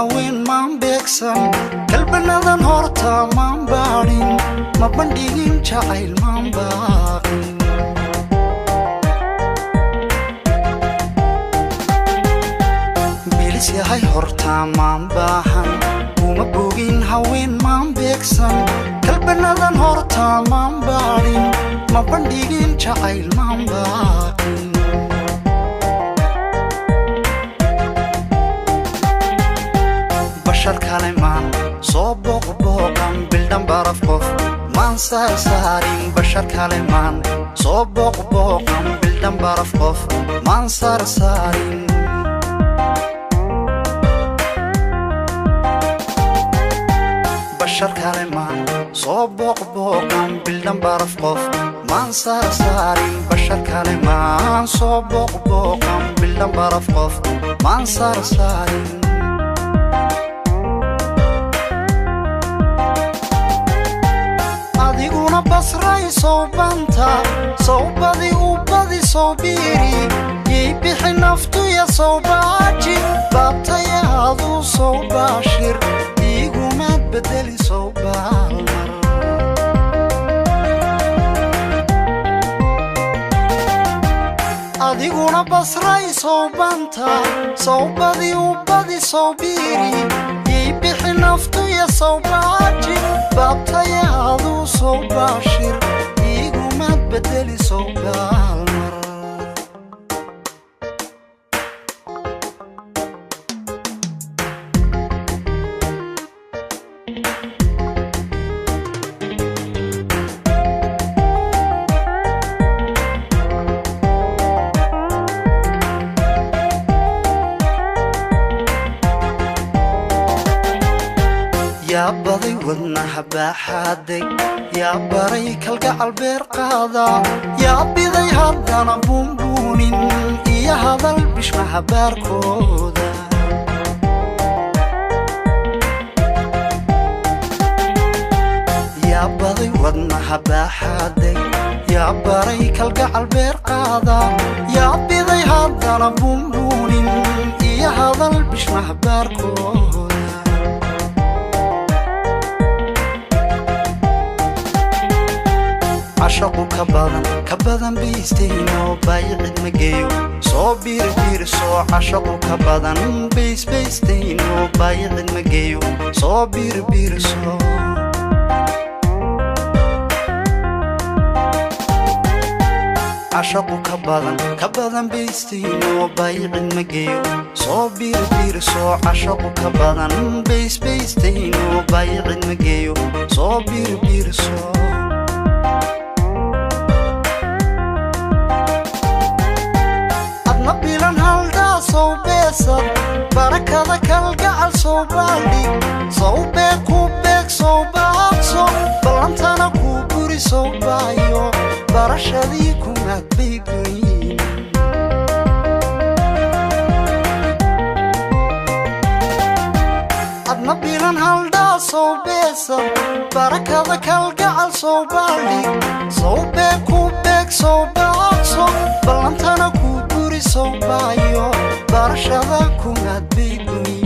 haween maan beegsan kalbanadan horta maan baadhin ma bandhigin jacayl maan baaqin bilis yahay horta maan baahan uma bogin haween maan beegsan kalbanadan horta maan baadhin ma bandhigin jacayl maan baaqin bashar kale maan soo booqbooqan bildhan baraf qof maan saarsaarin bashar kale maan soo booqbooqan bildhan baraf qof maan saarsaarin bashar kale maan soo booqbooqan bildhan baraf qof maan saarsaarin bashar kale maan soo booqbooqan bildhan baraf qof maan saarsaarin adiguna basray soo banta soo badi u badi soo biiri yay bixi naftuya soo baaji baabtayaadu soo baashir igumaad bedeli soo baalmar adiguna basray soo banta soo badi u badi soo biiri yay bixi naftuya soo baaji baabtayaadu soo baashir igumaad bedeli soo baalmar يا بضي ودنها باحادي يا بريك القعل بيرقادا يا بضي هردنا بونبونين يا هذا البشمها باركودا يا بضي ودنها باحادي يا بريك القعل بيرقادا يا بضي هردنا بونبونين يا هذا البشمها باركودا عشقو كبدن بيستينو بايعد مجيو صو بير صو عشقو كبدن بيستينو بايعد مجيو صو بير صو عشقو كبدن بيستينو بايعد مجيو صو بير صو عشقو كبدن بيستينو بايعد مجيو صو بير صو نبيلن هالدا صو بيسر بركة كالقعل صو بالي صو بيكو بيك صو باقصو بلانتانا كوبوري صو بايو برشاديكو مدبيقين نبيلن هالدا صو بيسر بركة كالقعل صو بالي صو بيكو بيك صو باقصو بلانتانا كوبوري صو بايو برشاديكو مدبيقين